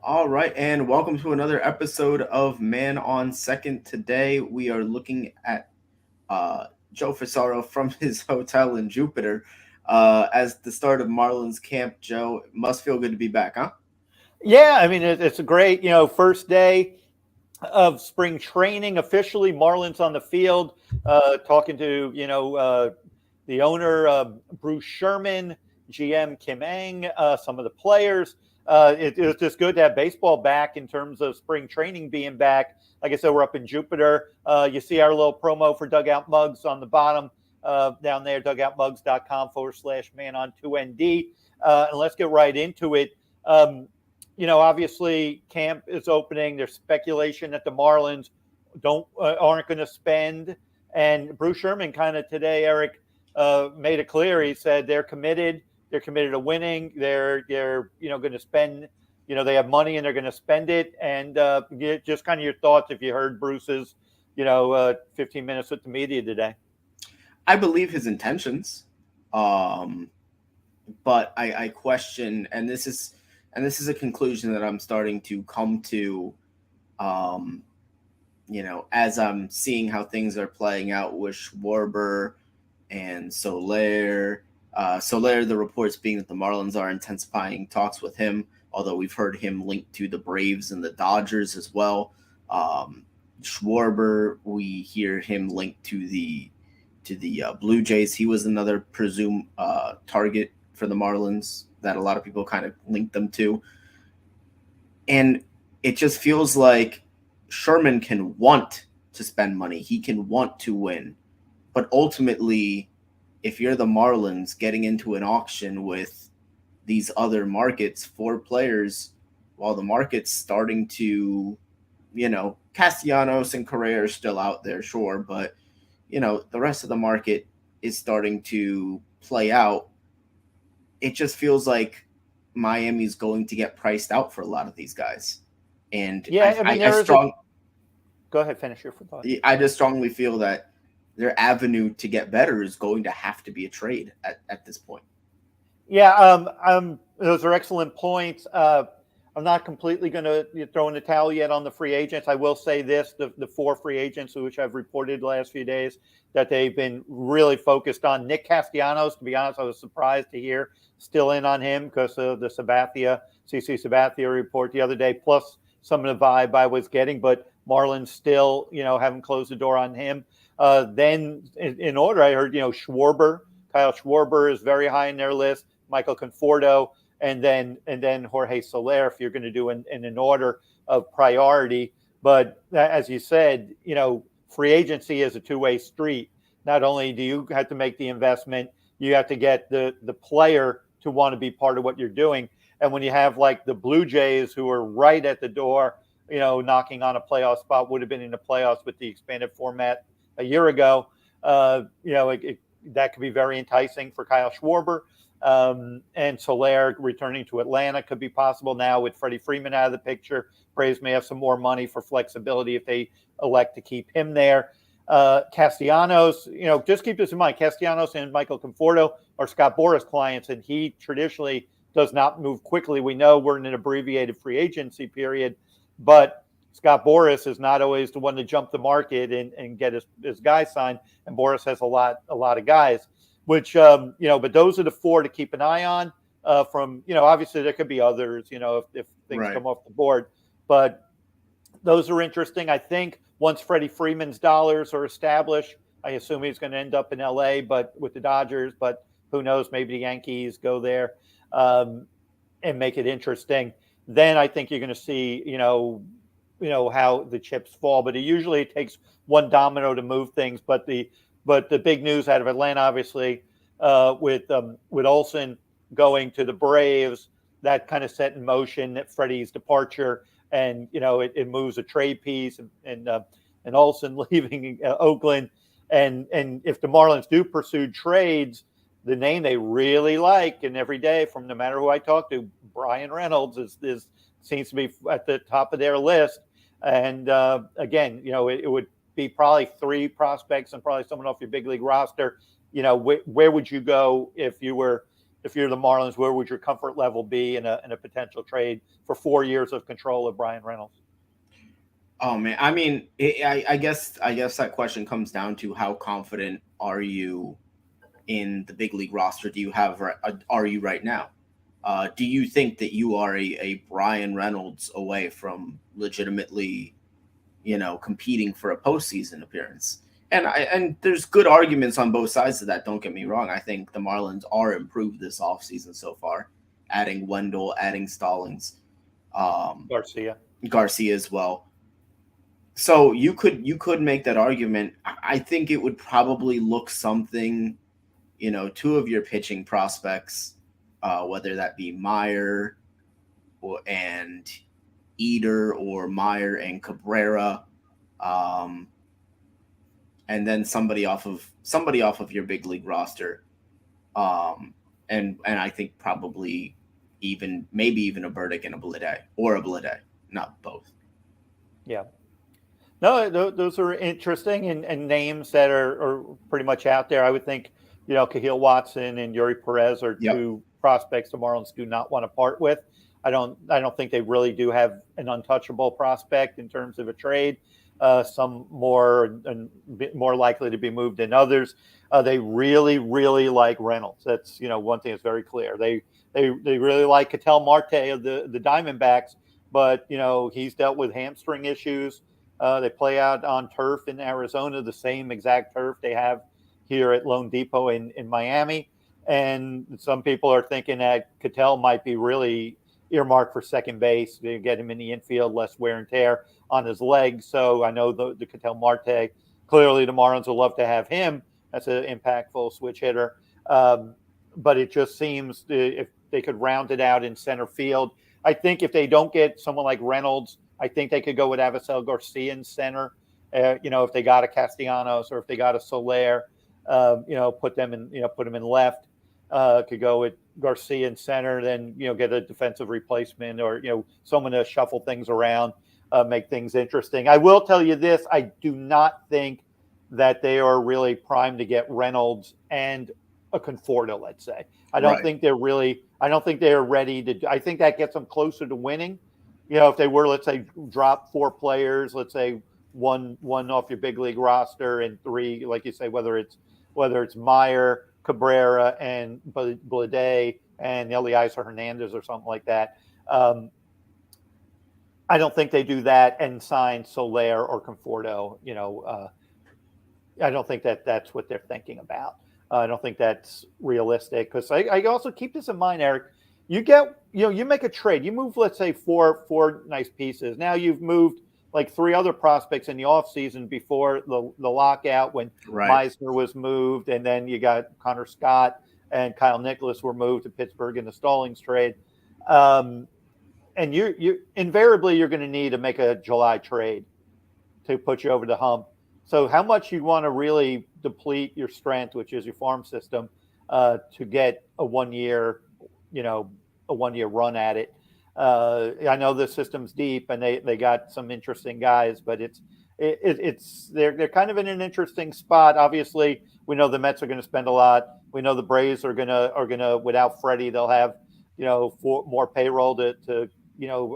All right, and welcome to another episode of Man on Second. Today we are looking at Joe Fasaro from his hotel in Jupiter as the start of Marlins Camp. Joe, it must feel good to be back, huh? Yeah, I mean it's a great, first day of spring training officially. Marlins on the field, talking to the owner Bruce Sherman, GM Kim Eng, some of the players. It was just good to have baseball back in terms of spring training being back. Like I said, we're up in Jupiter. You see our little promo for Dugout Mugs on the bottom down there, dugoutmugs.com/man on 2ND. And let's get right into it. Obviously camp is opening. There's speculation that the Marlins aren't going to spend. And Bruce Sherman kind of today, Eric, made it clear. He said they're committed. They're committed to winning. They're going to spend. They have money and they're going to spend it. And just kind of your thoughts if you heard Bruce's 15 minutes with the media today. I believe his intentions, um, but I question, and this is a conclusion that I'm starting to come to. Um, as I'm seeing how things are playing out with Schwarber and Soler. Soler, the reports being that the Marlins are intensifying talks with him, although we've heard him linked to the Braves and the Dodgers as well. Um, Schwarber, we hear him linked to the Blue Jays. He was another presumed target for the Marlins that a lot of people kind of linked them to, and it just feels like Sherman can want to spend money. He can want to win. But ultimately, if you're the Marlins getting into an auction with these other markets for players, while the market's starting to, Castellanos and Correa are still out there, sure, but, the rest of the market is starting to play out. It just feels like Miami's going to get priced out for a lot of these guys. And Yeah, I mean I there is a. strong Go ahead, finish your thought. I just strongly feel that their avenue to get better is going to have to be a trade at this point. Yeah, those are excellent points. I'm not completely going to throw in the towel yet on the free agents. I will say this: the four free agents, which I've reported the last few days, that they've been really focused on. Nick Castellanos, to be honest, I was surprised to hear still in on him because of the CC Sabathia report the other day, plus some of the vibe I was getting. But Marlins still, haven't closed the door on him. Then in order, I heard, Schwarber. Kyle Schwarber is very high in their list. Michael Conforto, and then Jorge Soler, if you're going to do in an order of priority. But as you said, free agency is a two-way street. Not only do you have to make the investment, you have to get the player to want to be part of what you're doing. And when you have like the Blue Jays, who are right at the door, knocking on a playoff spot, would have been in the playoffs with the expanded format a year ago. That could be very enticing for Kyle Schwarber. And Soler returning to Atlanta could be possible now with Freddie Freeman out of the picture. Braves may have some more money for flexibility if they elect to keep him there. Castellanos, just keep this in mind. Castellanos and Michael Conforto are Scott Boras clients, and he traditionally does not move quickly. We know we're in an abbreviated free agency period, but Scott Boras is not always the one to jump the market and get his guys signed. And Boras has a lot of guys, which, but those are the four to keep an eye on obviously there could be others, if things Right. come off the board, but those are interesting. I think once Freddie Freeman's dollars are established, I assume he's going to end up in LA, but with the Dodgers, but who knows, maybe the Yankees go there, and make it interesting. Then I think you're going to see, how the chips fall, but it usually takes one domino to move things. But the big news out of Atlanta, obviously, with Olsen going to the Braves, that kind of set in motion Freddie's departure, and it moves a trade piece, and Olsen leaving Oakland, and if the Marlins do pursue trades, the name they really like, and every day from no matter who I talk to, Brian Reynolds is seems to be at the top of their list. And again, it would be probably three prospects and probably someone off your big league roster. Where would you go if you were if you're the Marlins, where would your comfort level be in a potential trade for 4 years of control of Brian Reynolds? Oh man, I mean, I guess that question comes down to how confident are you in the big league roster? Do you have are you right now? Do you think that you are a Brian Reynolds away from legitimately, competing for a postseason appearance? And there's good arguments on both sides of that. Don't get me wrong. I think the Marlins are improved this offseason so far, adding Wendell, adding Stallings, Garcia. Garcia as well. So you could make that argument. I think it would probably look something, two of your pitching prospects, whether that be Meyer and Eder or Meyer and Cabrera, um, and then somebody off of your big league roster, and I think probably maybe even a Burdick and a Blade, not both. Yeah. No, those are interesting and names that are pretty much out there. I would think, Cahill Watson and Yuri Perez are Yep. two prospects the Marlins do not want to part with. I don't think they really do have an untouchable prospect in terms of a trade. Some more likely to be moved than others. They really, really like Reynolds. That's one thing that's very clear. They really like Ketel Marte of the Diamondbacks, but he's dealt with hamstring issues. They play out on turf in Arizona, the same exact turf they have here at Lone Depot in Miami. And some people are thinking that Ketel might be really earmarked for second base. They get him in the infield, less wear and tear on his legs. So I know the Ketel Marte, clearly the Marlins will love to have him. That's an impactful switch hitter. But it just seems if they could round it out in center field. I think if they don't get someone like Reynolds, I think they could go with Avisel Garcia in center. If they got a Castellanos or if they got a Soler, put them in left. Could go with Garcia in center, then get a defensive replacement or someone to shuffle things around, make things interesting. I will tell you this: I do not think that they are really primed to get Reynolds and a Conforto. Let's say I don't think they're really. I don't think they're ready to. I think that gets them closer to winning. If they were, let's say, drop 4 players, let's say one off your big league roster and 3, like you say, whether it's Meyer, Cabrera, and Blade and Eliezer Hernandez or something like that. I don't think they do that and sign Soler or Conforto. I don't think that's what they're thinking about. I don't think that's realistic because I also keep this in mind, Eric. You get, you make a trade. You move, let's say, four nice pieces. Now you've moved like 3 other prospects in the offseason before the lockout when Meisner was moved, and then you got Connor Scott and Kyle Nicholas were moved to Pittsburgh in the Stallings trade. And you invariably you're going to need to make a July trade to put you over the hump. So how much you want to really deplete your strength, which is your farm system, to get a 1 year, a 1 year run at it. I know the system's deep and they got some interesting guys, but they're kind of in an interesting spot. Obviously, we know the Mets are going to spend a lot. We know the Braves are gonna without Freddie, they'll have more payroll to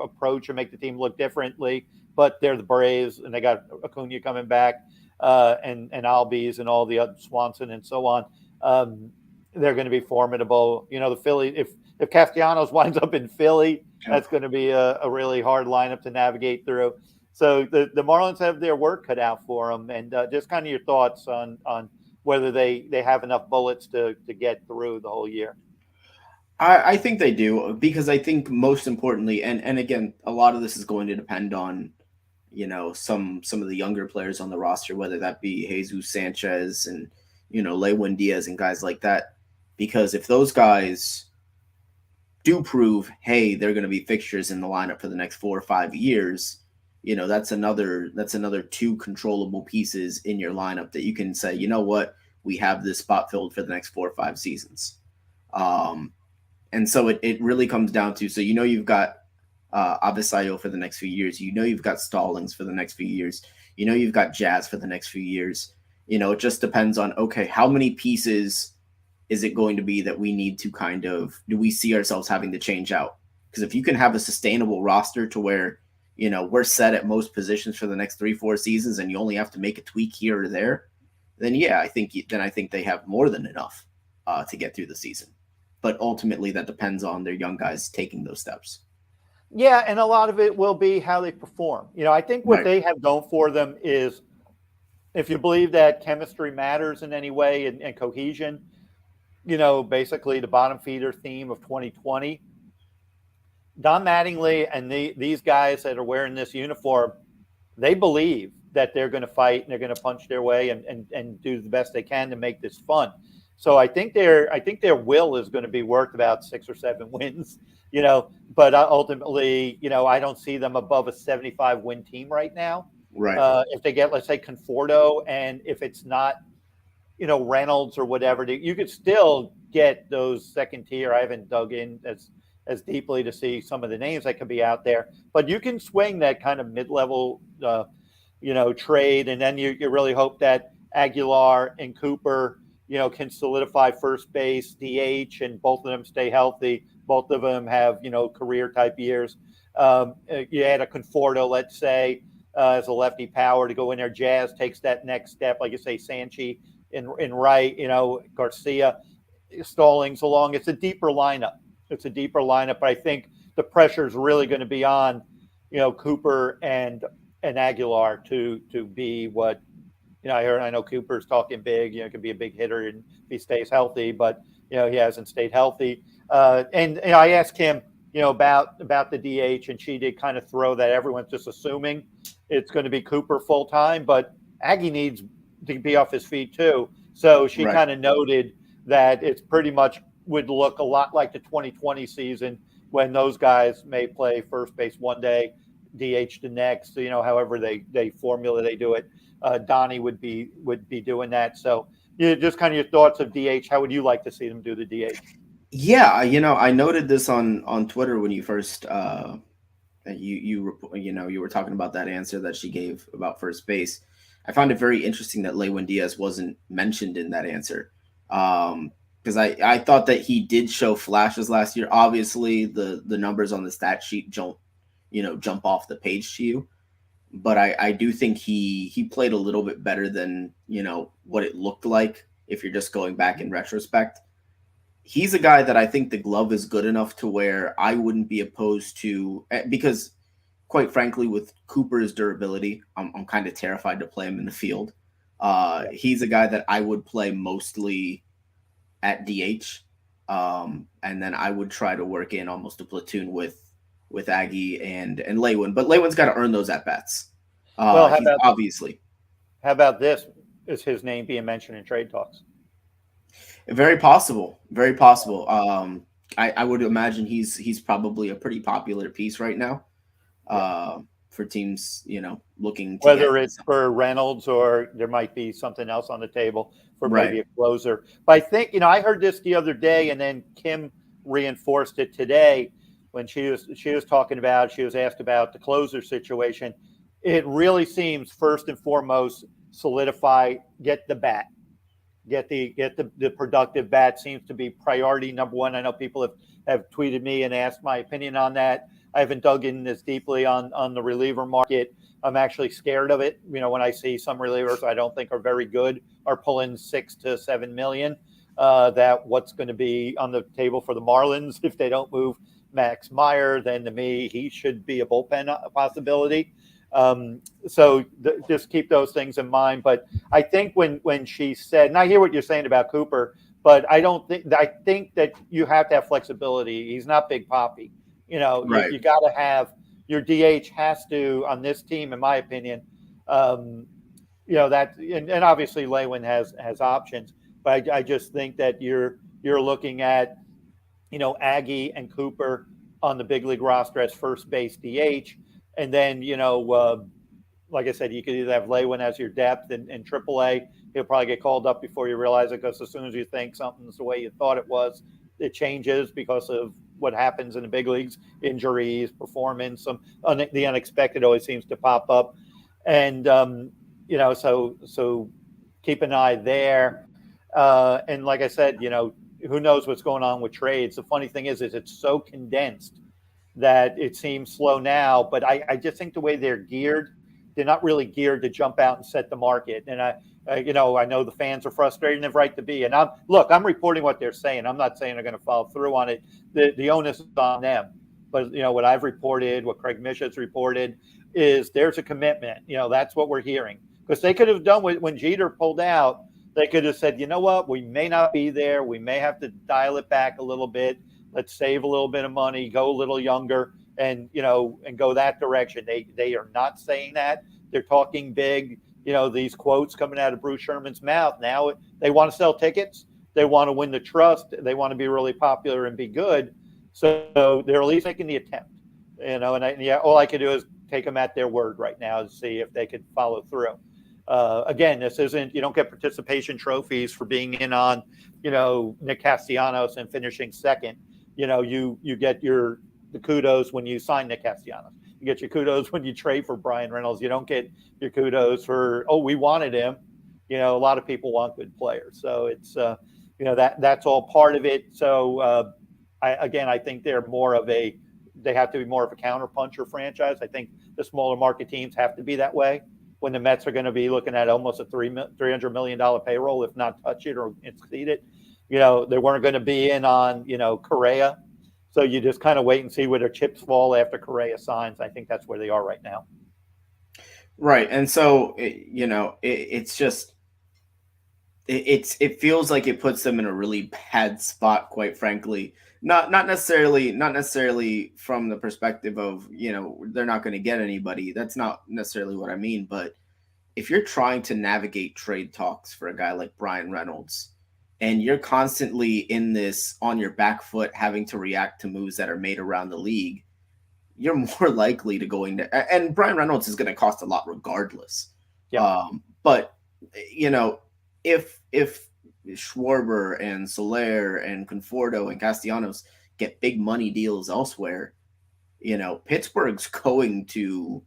approach and make the team look differently. But they're the Braves, and they got Acuna coming back, and Albies and all the other Swanson and so on. They're going to be formidable. The Philly, if Castellanos winds up in Philly, that's going to be a really hard lineup to navigate through. So the Marlins have their work cut out for them. And just kind of your thoughts on whether they have enough bullets to get through the whole year. I think they do, because I think most importantly, and again, a lot of this is going to depend on, some of the younger players on the roster, whether that be Jesus Sanchez and, Lewin Diaz and guys like that. Because if those guys do prove, hey, they're going to be fixtures in the lineup for the next 4 or 5 years, that's another 2 controllable pieces in your lineup that you can say, you know what, we have this spot filled for the next 4 or 5 seasons. And so it really comes down to, so you've got Avisayo for the next few years. You've got Stallings for the next few years. You've got Jazz for the next few years. It just depends on, okay, how many pieces is it going to be that we need to do we see ourselves having to change out? Because if you can have a sustainable roster to where, we're set at most positions for the next 3-4 seasons and you only have to make a tweak here or there, then yeah, I think they have more than enough to get through the season. But ultimately, that depends on their young guys taking those steps. Yeah, and a lot of it will be how they perform. I think what Right. they have going for them is, if you believe that chemistry matters in any way and cohesion, basically the bottom feeder theme of 2020, Don Mattingly and these guys that are wearing this uniform, they believe that they're going to fight and they're going to punch their way and do the best they can to make this fun. So I think their will is going to be worth about 6 or 7 wins, but ultimately, I don't see them above a 75 win team right now. Right. If they get, let's say, Conforto, and if it's not, Reynolds or whatever, you could still get those second tier. I haven't dug in as deeply to see some of the names that could be out there, but you can swing that kind of mid-level, trade. And then you really hope that Aguilar and Cooper, can solidify first base, DH, and both of them stay healthy. Both of them have, career type years. You add a Conforto, let's say, as a lefty power to go in there. Jazz takes that next step, like you say, Sanchi in right, Garcia, Stallings along. It's a deeper lineup. But I think the pressure is really going to be on, Cooper and Aguilar to be what, I know Cooper's talking big, could be a big hitter and if he stays healthy, but, he hasn't stayed healthy. And I asked him, about the DH, and she did kind of throw that everyone's just assuming it's going to be Cooper full time, but Aggie needs to be off his feet too. So she Right. kind of noted that it's pretty much would look a lot like the 2020 season when those guys may play first base one day, DH the next, however they formula they do it. Donnie would be doing that. So just kind of your thoughts of DH. How would you like to see them do the DH? Yeah, I noted this on Twitter when you first you were talking about that answer that she gave about first base. I found it very interesting that Lewin Diaz wasn't mentioned in that answer. Because I thought that he did show flashes last year. Obviously, the numbers on the stat sheet don't, jump off the page to you. But I do think he played a little bit better than, what it looked like if you're just going back in retrospect. He's a guy that I think the glove is good enough to where I wouldn't be opposed to, because quite frankly, with Cooper's durability, I'm kind of terrified to play him in the field. He's a guy that I would play mostly at DH. And then I would try to work in almost a platoon with Aggie and Lewin, but Lewin's got to earn those at bats. Well, He's obviously how about this? Is his name being mentioned in trade talks? very possible. Very possible. I would imagine he's probably a pretty popular piece right now. For teams, looking to whether it's for Reynolds or there might be something else on the table for maybe a closer. But I think, I heard this the other day, and then Kim reinforced it today when she was talking about, she was asked about the closer situation. It really seems first and foremost solidify, get the bat. Get the productive bat seems to be priority number one. I know people have tweeted me and asked my opinion on that. I haven't dug in as deeply on the reliever market. I'm actually scared of it. When I see some relievers I don't think are very good are pulling 6 to 7 million, that what's going to be on the table for the Marlins if they don't move Max Meyer, then to me, he should be a bullpen possibility. So just keep those things in mind. But I think when she said, and I hear what you're saying about Cooper, but I think that you have to have flexibility. He's not Big Papi. You got to have your DH has to on this team, in my opinion. That and obviously Lewin has options, but I just think that you're looking at Aggie and Cooper on the big league roster as first base DH, and then like I said, you could either have Lewin as your depth in AAA. He'll probably get called up before you realize it, because as soon as you think something's the way you thought it was, it changes because of what happens in the big leagues, injuries, performance, the unexpected always seems to pop up. And, so keep an eye there. And like I said, who knows what's going on with trades? The funny thing is it's so condensed that it seems slow now. But I just think the way they're geared, they're not really geared to jump out and set the market. And I know the fans are frustrated and they've right to be. And I'm reporting what they're saying. I'm not saying they're going to follow through on it. The onus is on them. But what I've reported, what Craig Mish has reported, is there's a commitment. That's what we're hearing. Because they could have done when Jeter pulled out. They could have said, you know what, we may not be there. We may have to dial it back a little bit. Let's save a little bit of money, go a little younger, and go that direction. They are not saying that. They're talking big. These quotes coming out of Bruce Sherman's mouth. Now they want to sell tickets. They want to win the trust. They want to be really popular and be good. So they're at least making the attempt. All I can do is take them at their word right now to see if they could follow through. Again, this isn't, you don't get participation trophies for being in on, Nick Castellanos and finishing second. You get the kudos when you sign Nick Castellanos. You get your kudos when you trade for Brian Reynolds. You don't get your kudos for, we wanted him. A lot of people want good players. So it's, that's all part of it. So I think they have to be more of a counterpuncher franchise. I think the smaller market teams have to be that way. When the Mets are going to be looking at almost a $300 million payroll, if not touch it or exceed it. They weren't going to be in on, Correa. So you just kind of wait and see where their chips fall after Correa signs. I think that's where they are right now. Right. And so, it's just, it feels like it puts them in a really bad spot, quite frankly. Not necessarily from the perspective of, they're not going to get anybody. That's not necessarily what I mean. But if you're trying to navigate trade talks for a guy like Brian Reynolds, and you're constantly in this on your back foot, having to react to moves that are made around the league, you're more likely to and Brian Reynolds is going to cost a lot regardless. Yeah. But if Schwarber and Soler and Conforto and Castellanos get big money deals elsewhere, Pittsburgh's going to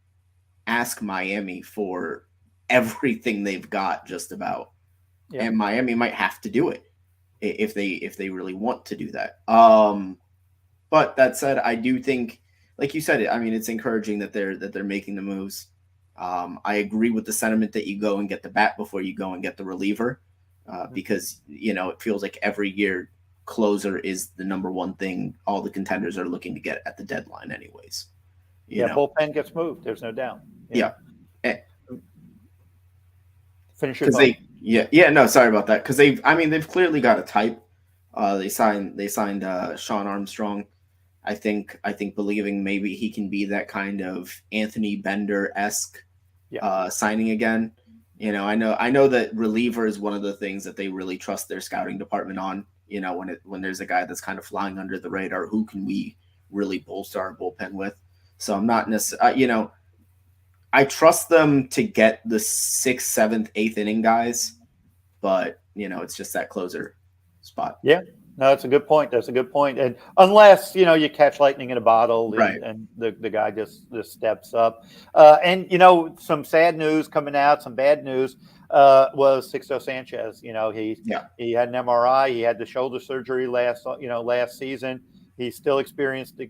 ask Miami for everything they've got, just about. Yeah. And Miami might have to do it if they really want to do that. But that said, I do think, like you said, it's encouraging that they're making the moves. I agree with the sentiment that you go and get the bat before you go and get the reliever, because it feels like every year closer is the number one thing all the contenders are looking to get at the deadline, anyways. Bullpen gets moved. There's no doubt. Yeah. Finish your no, sorry about that. Because they've clearly got a type. They signed Sean Armstrong. I think believing maybe he can be that kind of Anthony Bender-esque signing again. I know that reliever is one of the things that they really trust their scouting department on. When there's a guy that's kind of flying under the radar, who can we really bolster our bullpen with? So I'm not necessarily, I trust them to get the 6th, 7th, 8th inning guys, but it's just that closer spot. Yeah. No, that's a good point. That's a good point. And unless, you catch lightning in a bottle, right, and the guy just steps up. And, some sad news coming out, some bad news was Sixto Sanchez. He had an MRI. He had the shoulder surgery last season. He still experienced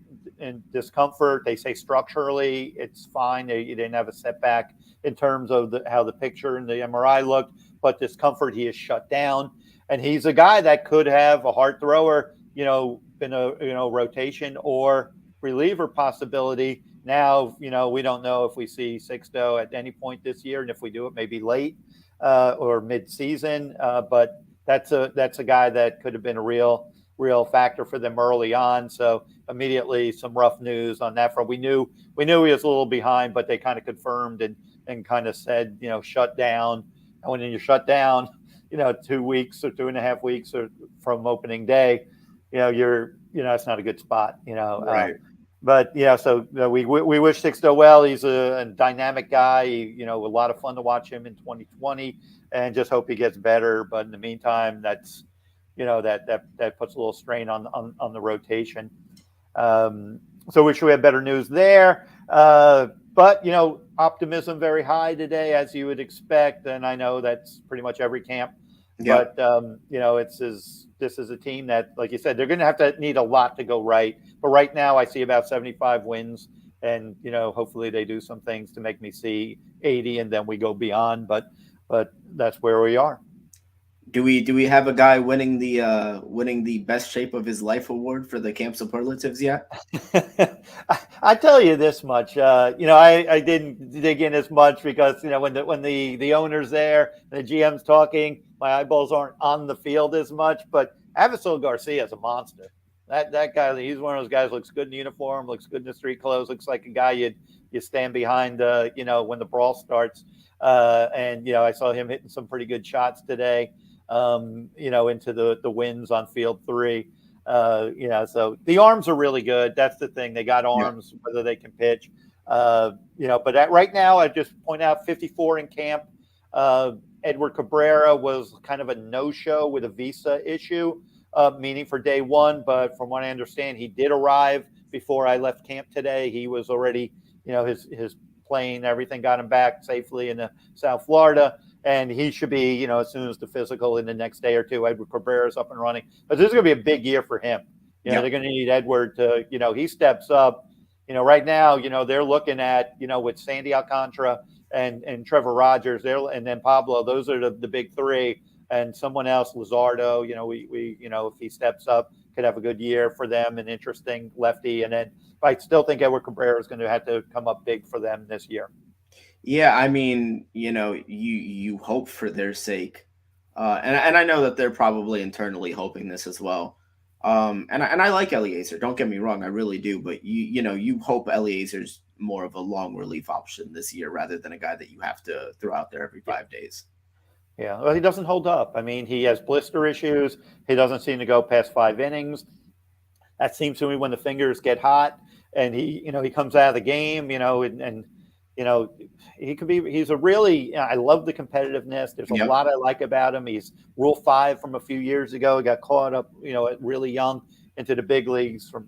discomfort. They say structurally it's fine. He didn't have a setback in terms of how the picture and the MRI looked, but discomfort, he is shut down. And he's a guy that could have a hard thrower, been a rotation or reliever possibility. Now, we don't know if we see Sixto at any point this year, and if we do, it may be late or mid-season. But that's a guy that could have been a real factor for them early on. So immediately some rough news on that front. We knew he was a little behind, but they kind of confirmed and kind of said, shut down. And when you're shut down, 2 weeks or 2.5 weeks or from opening day, it's not a good spot, Right. So we wish Sixto well. He's a dynamic guy. A lot of fun to watch him in 2020, and just hope he gets better. But in the meantime, that's, that puts a little strain on the rotation. So wish we had better news there. But, optimism very high today, as you would expect. And I know that's pretty much every camp Yep. But this is a team that, like you said, they're going to have to need a lot to go right. But right now, I see about 75 wins, and hopefully they do some things to make me see 80, and then we go beyond. But that's where we are. Do we have a guy winning the best shape of his life award for the camp superlatives yet? I tell you this much, I didn't dig in as much because when the owner's there, the GM's talking, my eyeballs aren't on the field as much. But Avisail Garcia is a monster. That guy, he's one of those guys. Looks good in uniform, looks good in the street clothes, looks like a guy you stand behind. When the brawl starts, and I saw him hitting some pretty good shots today. Into the wins on field 3. So the arms are really good. That's the thing. They got Yeah. arms, whether they can pitch. But right now, I just point out 54 in camp. Edward Cabrera was kind of a no-show with a visa issue, meaning for day 1. But from what I understand, he did arrive before I left camp today. He was already, his plane, everything got him back safely in South Florida. And he should be, as soon as the physical in the next day or two, Edward Cabrera is up and running. But this is going to be a big year for him. Yeah. They're going to need Edward to, he steps up. Right now, they're looking at, with Sandy Alcantara and Trevor Rogers, and then Pablo. Those are the big 3. And someone else, Luzardo. If he steps up, could have a good year for them, an interesting lefty. And then I still think Edward Cabrera is going to have to come up big for them this year. Yeah, I mean, you hope for their sake, and I know that they're probably internally hoping this as well. And I like Eliezer. Don't get me wrong, I really do. But you hope Eliezer's more of a long relief option this year rather than a guy that you have to throw out there every 5 days. Yeah, well, he doesn't hold up. I mean, he has blister issues. He doesn't seem to go past 5 innings. That seems to me when the fingers get hot, and he comes out of the game, and he could be. He's a really. I love the competitiveness. There's a Yep. lot I like about him. He's Rule 5 from a few years ago. He got caught up, really young into the big leagues from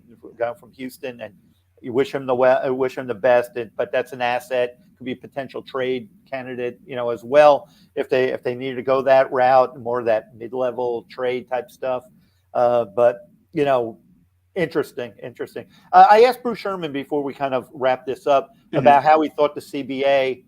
Houston, and you wish him the best. But that's an asset. Could be a potential trade candidate, as well if they needed to go that route, more of that mid-level trade type stuff. But interesting. I asked Bruce Sherman before we kind of wrap this up about how he thought the CBA,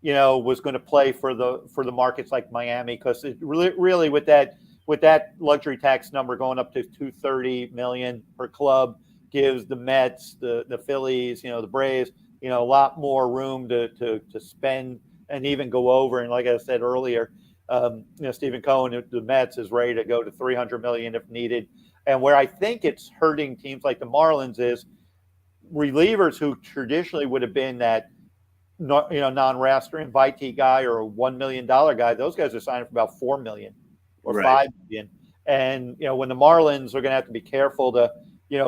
was going to play for the markets like Miami, because it really with that luxury tax number going up to $230 million per club gives the Mets, the Phillies, the Braves, a lot more room to spend and even go over. And like I said earlier, Stephen Cohen, the Mets, is ready to go to $300 million if needed. And where I think it's hurting teams like the Marlins is relievers who traditionally would have been that non-roster invitee guy or a $1 million guy. Those guys are signing for about $4 million or Right. $5 million. And when the Marlins are going to have to be careful to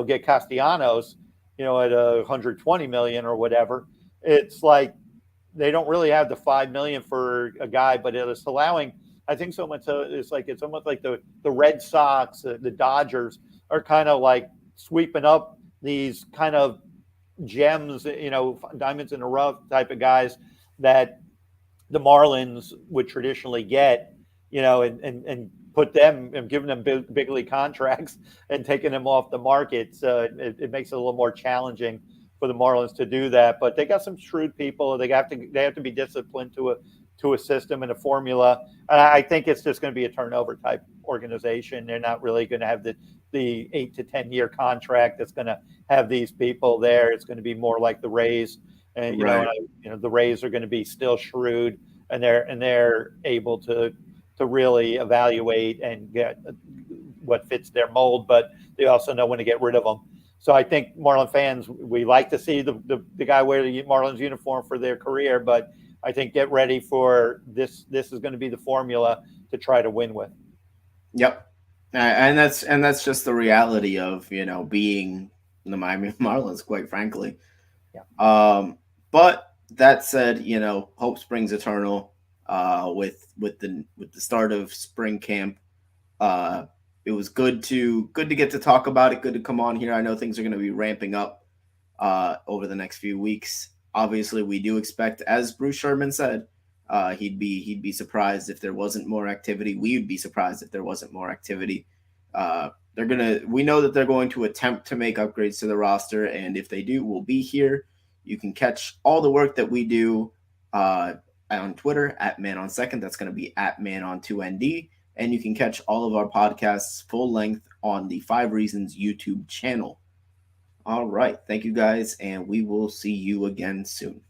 get Castellanos at $120 million or whatever, it's like they don't really have the $5 million for a guy, but it's allowing. I think so much. It's almost like the Red Sox, the Dodgers are kind of like sweeping up these kind of gems, diamonds in the rough type of guys that the Marlins would traditionally get, and put them and giving them big league contracts and taking them off the market. So it makes it a little more challenging for the Marlins to do that. But they got some shrewd people. They have to be disciplined to a system and a formula. I think it's just going to be a turnover type organization. They're not really going to have the 8 to 10 year contract that's going to have these people there. It's going to be more like the Rays, and Right. the Rays are going to be still shrewd, and they're able to really evaluate and get what fits their mold, but they also know when to get rid of them. So I think Marlin fans, we like to see the guy wear the Marlins uniform for their career, but I think get ready for this. This is going to be the formula to try to win with. Yep. And that's just the reality of being the Miami Marlins, quite frankly. Yeah. But that said, hope springs eternal. With the start of spring camp, it was good to get to talk about it. Good to come on here. I know things are going to be ramping up over the next few weeks. Obviously, we do expect, as Bruce Sherman said, He'd be surprised if there wasn't more activity. We'd be surprised if there wasn't more activity. We know that they're going to attempt to make upgrades to the roster, and if they do, we'll be here. You can catch all the work that we do on Twitter at Man on Second. That's going to be at Man on 2ND. And you can catch all of our podcasts full length on the 5 Reasons YouTube channel. All right. Thank you guys, and we will see you again soon.